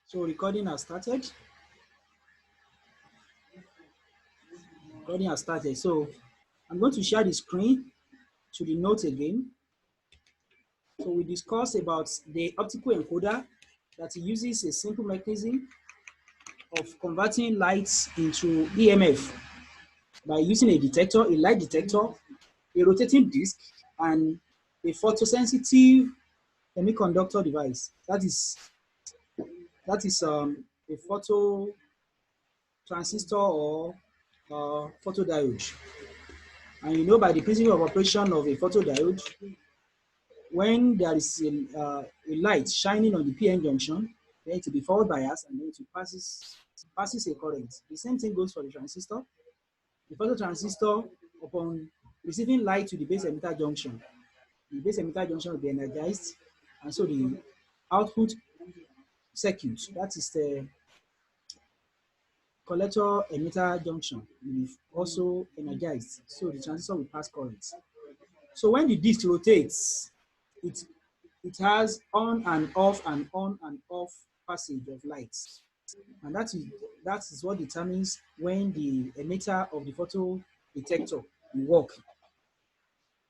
So recording has started. Recording has started. So I'm going to share the screen to the note again. So we discussed about the optical encoder that uses a simple mechanism of converting lights into EMF by using a detector, a light detector, a rotating disc, and a photosensitive semiconductor device. That is a photo transistor or photodiode. And you know, by the principle of operation of a photodiode, when there is a light shining on the PN junction, then it will be forward biased and then it passes a current. The same thing goes for the transistor. The phototransistor, upon receiving light to the base emitter junction, the base emitter junction will be energized, and so the output circuit, that is the collector emitter junction, will be also energized, so the transistor will pass current. So when the disc rotates, it has on and off and on and off passage of lights, and that is what determines when the emitter of the photo detector will work.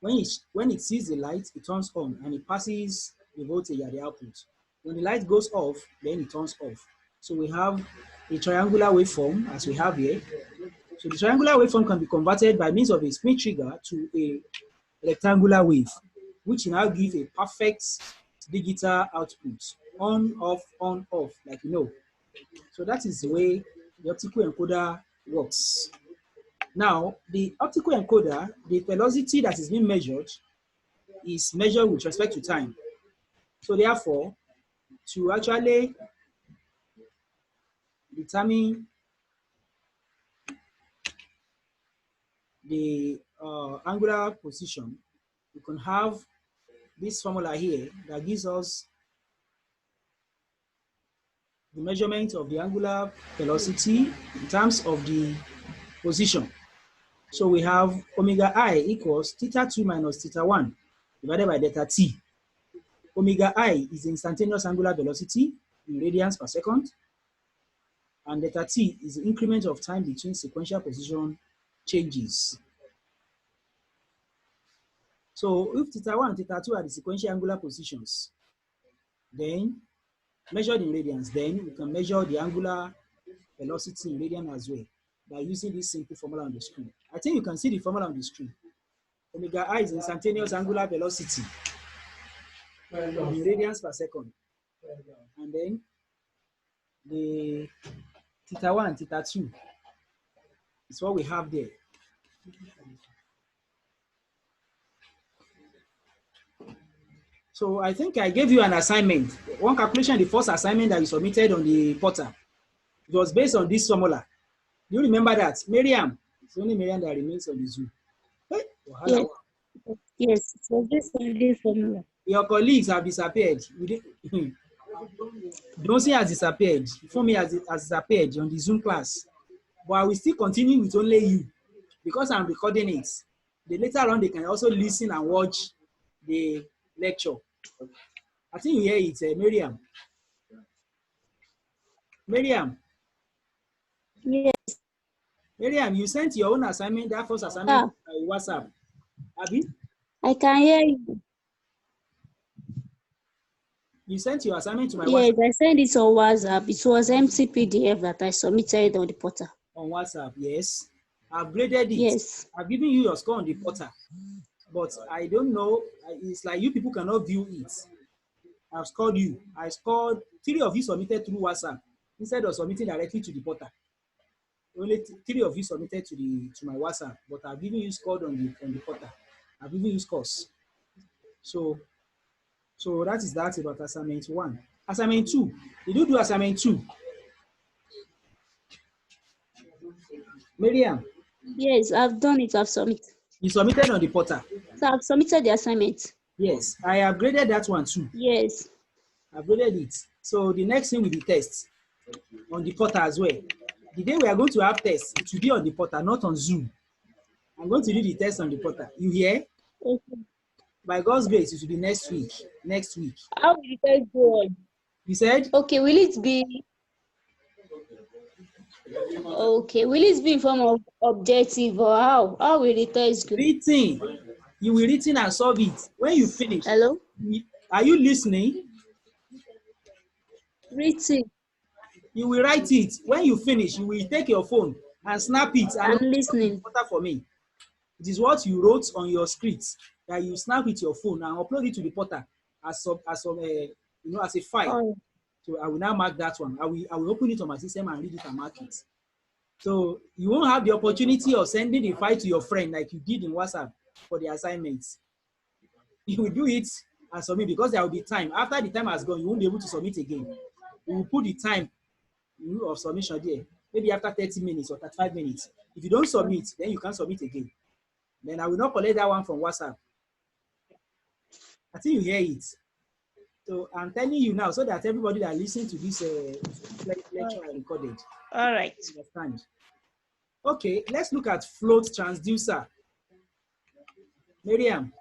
When it sees the light, it turns on and it passes the voltage at the output. When the light goes off, then it turns off. So we have a triangular waveform as we have here. So the triangular waveform can be converted by means of a spin trigger to a rectangular wave, which now give a perfect digital output, on, off, like you know. So that is the way the optical encoder works. Now, the optical encoder, the velocity that is being measured is measured with respect to time. So therefore, to actually determine the angular position, you can have this formula here that gives us the measurement of the angular velocity in terms of the position. So we have omega I equals theta 2 minus theta 1 divided by delta t. Omega I is the instantaneous angular velocity in radians per second, and delta t is the increment of time between sequential position changes. So if theta 1 and theta 2 are the sequential angular positions, then measured in radians, then we can measure the angular velocity in radian as well by using this simple formula on the screen. I think you can see the formula on the screen. Omega I is instantaneous angular velocity in radians per second. And then the theta 1 and theta 2 is what we have there. So I think I gave you an assignment. One calculation, the first assignment that you submitted on the portal, it was based on this formula. Do you remember that? Miriam, it's only Miriam that remains on the Zoom. Hey, yes. Yes, it was based on this formula. Your colleagues have disappeared. Donsi has disappeared. Fumi has disappeared on the Zoom class. But I will still continue with only you because I'm recording it. Then later on, they can also listen and watch the lecture. I think you hear it, Miriam. Miriam. Yes. Miriam, you sent your own assignment, that first assignment by WhatsApp. Abi? I can hear you. You sent your assignment to my WhatsApp? Yes, I sent it on WhatsApp. It was empty PDF that I submitted on the portal. On WhatsApp, yes. I've graded it. Yes. I've given you your score on the portal. But I don't know, it's like you people cannot view it. I've scored you. I scored 3 of you submitted through WhatsApp instead of submitting directly to the portal. Only 3 of you submitted to my WhatsApp, but I've given you scored on the portal. I've given you scores. So that is that about assignment 1. Assignment 2. Did you do assignment 2? Miriam? Yes, I've done it. I've submitted. You submitted on the portal? So I've submitted the assignment. Yes, I have graded that one too. Yes. I've graded it. So the next thing will be tests on the portal as well. The day we are going to have tests, it will be on the portal, not on Zoom. I'm going to do the test on the portal. You hear? Okay. By God's grace, it will be next week. Next week. How will the test go on? You said? Okay, will it be Okay. Will it be in form of objective or how? How will the test go? Written. You will written and solve it. When you finish, Hello? are you listening? Written. You will write it. When you finish, you will take your phone and snap it and I'm upload it to the listening. portal for me. It is what you wrote on your script that you snap with your phone and upload it to the portal as a file. Oh, So I will now mark that one. I will open it on my system and read it and mark it. So you won't have the opportunity of sending the file to your friend like you did in WhatsApp for the assignments. You will do it and submit because there will be time. After the time has gone, you won't be able to submit again. You will put the time of submission there, maybe after 30 minutes or 35 minutes. If you don't submit, then you can't submit again. Then I will not collect that one from WhatsApp. I think you hear it. So I'm telling you now so that everybody that listens to this lecture I recorded, all right. understand. Okay, let's look at float transducer. Miriam,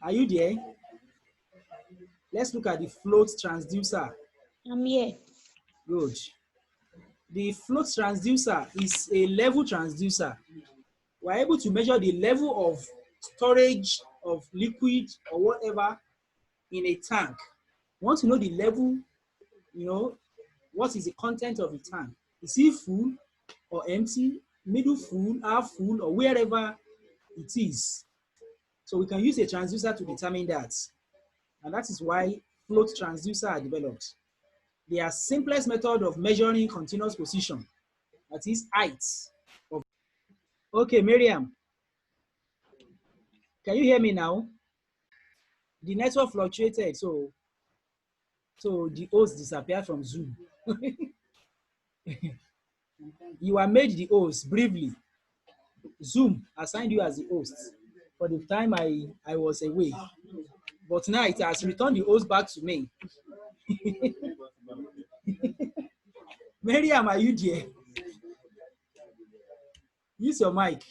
are you there? Let's look at the float transducer. I'm here. Good. The float transducer is a level transducer. We're able to measure the level of storage of liquid or whatever in a tank. We want to know the level, what is the content of the tank? Is it full or empty, middle full, half full, or wherever it is? So we can use a transducer to determine that. And that is why float transducer are developed. They are simplest method of measuring continuous position, that is height. Okay, Miriam, can you hear me now? The network fluctuated, so the host disappeared from Zoom. You are made the host briefly. Zoom assigned you as the host for the time I was away. But now it has returned the host back to me. Miriam, are you there? Use your mic.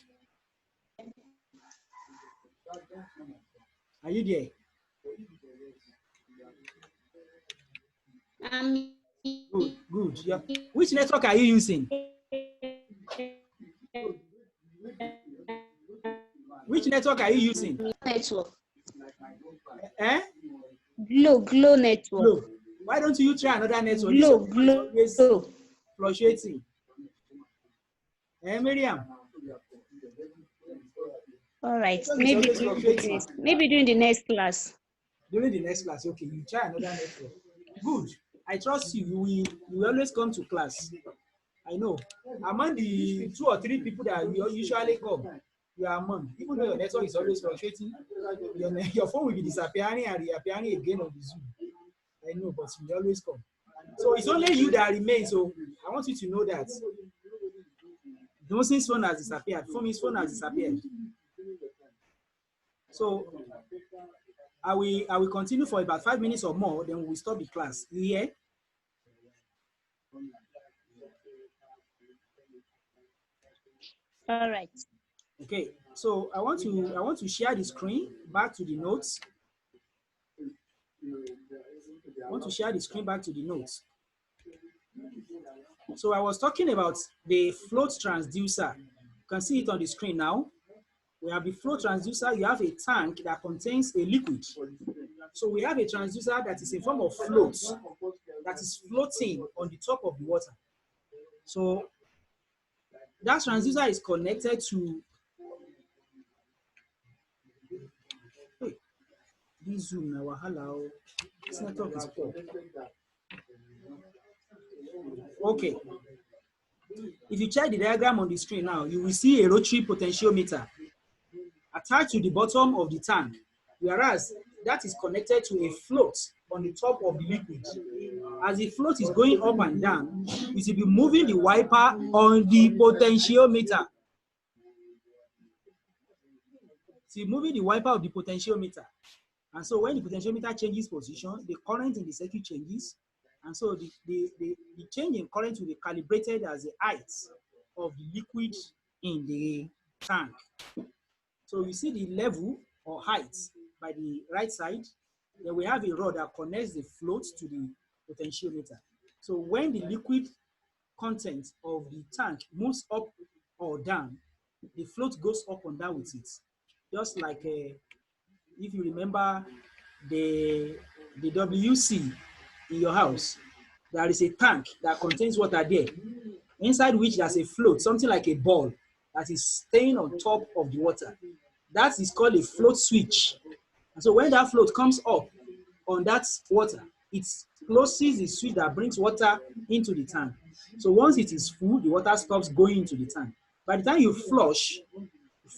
Are you there? I'm Good, good. Yeah. Which network are you using? Which network are you using? network. Eh? Glow network. Glow. Why don't you try another network? This one is Glow. always fluctuating. Eh, Miriam? All right. This one is Maybe always fluctuating. during the next class. During the next class, okay, you try another network. Good. I trust you. You will always come to class. I know. Among the 2 or 3 people that will usually come, you are among. Even though your network is always fluctuating, your phone will be disappearing and reappearing again on the Zoom. I know, but you will always come. So it's only you that remains. So I want you to know that Donson's phone has disappeared. Fumi's phone has disappeared. So I will continue for about 5 minutes or more, then we will stop the class. You hear? All right. Okay. So I want to share the screen back to the notes. I want to share the screen back to the notes. So I was talking about the float transducer. You can see it on the screen now. We have the float transducer. You have a tank that contains a liquid. So we have a transducer that is in form of float, that is floating on the top of the water. So that transducer is connected to this Zoom now. Wahala, this network is poor. Okay. If you check the diagram on the screen now, you will see a rotary potentiometer attached to the bottom of the tank, whereas that is connected to a float on the top of the liquid. As the float is going up and down, it will be moving the wiper on the potentiometer. See, moving the wiper of the potentiometer. And so when the potentiometer changes position, the current in the circuit changes. And so the change in current will be calibrated as the height of the liquid in the tank. So you see the level or height by the right side. Then we have a rod that connects the float to the potentiometer. So when the liquid content of the tank moves up or down, the float goes up and down with it. Just like if you remember the WC in your house, there is a tank that contains water there, inside which there's a float, something like a ball that is staying on top of the water. That is called a float switch. And so when that float comes up on that water, it closes the switch that brings water into the tank. So once it is full, the water stops going into the tank. By the time you flush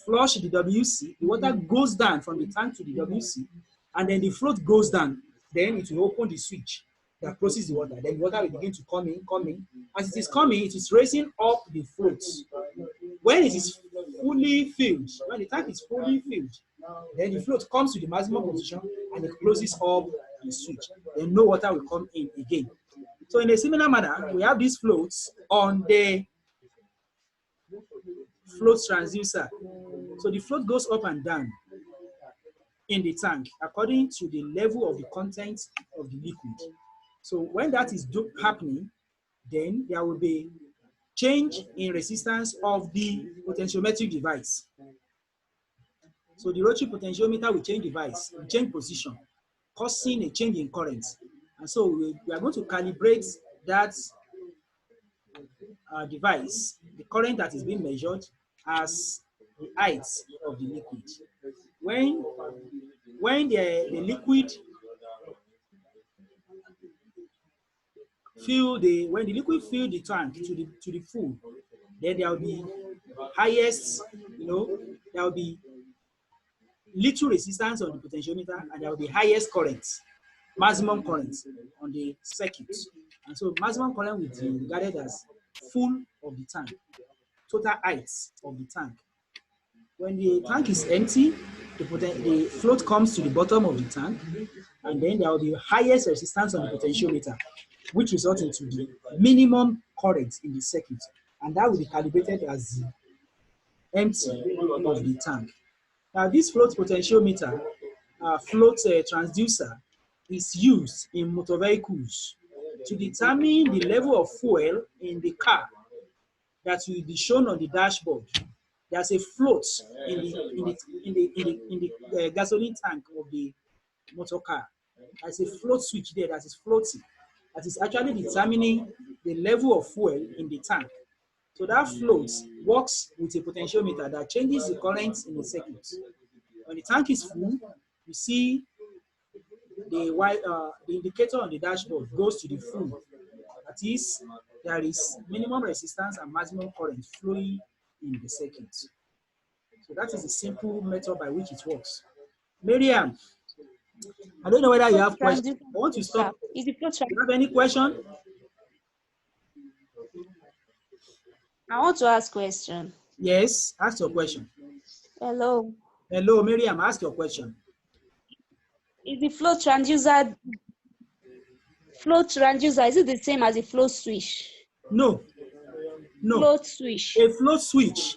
the WC, the water goes down from the tank to the WC, and then the float goes down. Then it will open the switch that closes the water. Then the water will begin to come in, come in. As it is coming, it is raising up the float. When it is fully filled, when the tank is fully filled, then the float comes to the maximum position and it closes up the switch. Then no water will come in again. So in a similar manner, we have these floats on the float transducer. So the float goes up and down in the tank according to the level of the content of the liquid. So when that is happening, then there will be change in resistance of the potentiometric device. So the rotary potentiometer will change device, will change position, causing a change in current. And so we are going to calibrate that device, the current that is being measured, as the height of the liquid. When the liquid fill the tank to the full, then there will be highest, there will be little resistance on the potentiometer, and there will be highest current, maximum current on the circuit. And so maximum current will be regarded as full of the tank, total height of the tank. When the tank is empty, the float comes to the bottom of the tank, and then there will be highest resistance on the potentiometer, which results into the minimum current in the circuit, and that will be calibrated as the empty of the tank. Now, this float potentiometer, float transducer, is used in motor vehicles to determine the level of fuel in the car that will be shown on the dashboard. There's a float in the gasoline tank of the motor car. There's a float switch there that is floating, that is actually determining the level of fuel in the tank. So that float works with a potentiometer that changes the current in the circuit. When the tank is full, you see the indicator on the dashboard goes to the full. That is, there is minimum resistance and maximum current flowing in the circuit. So that is the simple method by which it works. Miriam, I don't know whether you have questions. I want to stop. Do you have any question? I want to ask a question. Yes, ask your question. Hello. Hello, Miriam, ask your question. Is the float transducer, is it the same as a float switch? No. No. Float switch. A float switch.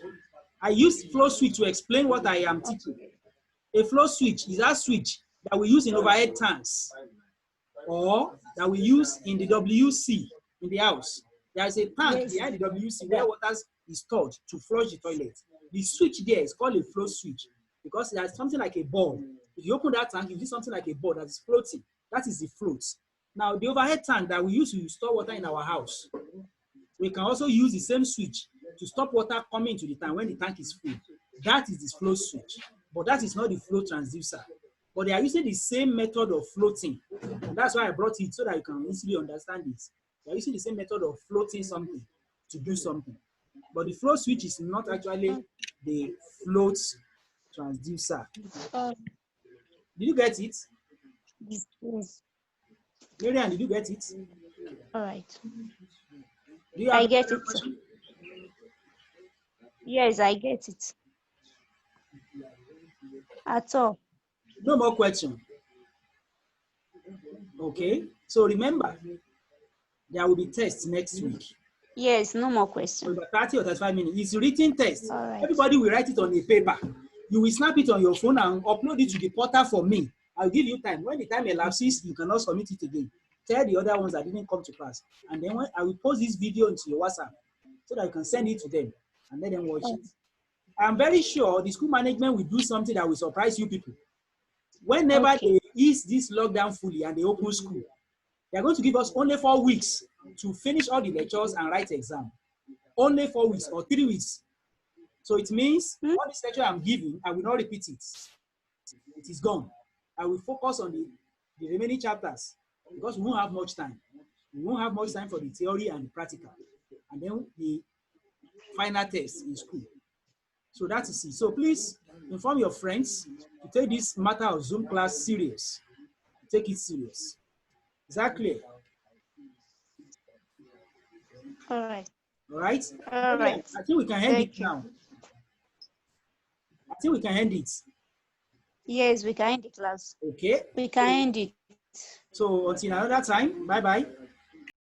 I use float switch to explain what I am teaching. A float switch is that switch that we use in overhead tanks or that we use in the WC in the house. There is a tank behind the WC where water is stored to flush the toilet. The switch there is called a float switch because there's something like a ball. If you open that tank, you see something like a ball that is floating. That is the float. Now, the overhead tank that we use to store water in our house, we can also use the same switch to stop water coming into the tank when the tank is full. That is the float switch, but that is not the float transducer. But they are using the same method of floating. And that's why I brought it so that you can easily understand it. They are using the same method of floating something to do something. But the float switch is not actually the float transducer. Did you get it? Yes. Miriam, did you get it? All right. I get it. Yes, I get it. At all. No more question. Okay. So remember, there will be tests next week. Yes, no more question. Over 30 or 35 minutes. It's a written test. All right. Everybody will write it on a paper. You will snap it on your phone and upload it to the portal for me. I'll give you time. When the time elapses, you cannot submit it again. tell the other ones that didn't come to class. And then when I will post this video into your WhatsApp so that you can send it to them and let them watch it. I'm very sure the school management will do something that will surprise you people. Whenever Okay. they ease this lockdown fully and they open school, they're going to give us only 4 weeks to finish all the lectures and write exam. Only 4 weeks or 3 weeks. So it means all this lecture I'm giving, I will not repeat it. It is gone. I will focus on the remaining chapters because we won't have much time. We won't have much time for the theory and the practical. And then the final test in school. So that is it. So please inform your friends to take this matter of Zoom class serious. Take it serious. Is that clear? All right. All right? All Yeah, right. I think we can end it Thank you. now. I think we can end it. Yes, we can end the class. Okay? We can end it. So until another time, bye-bye.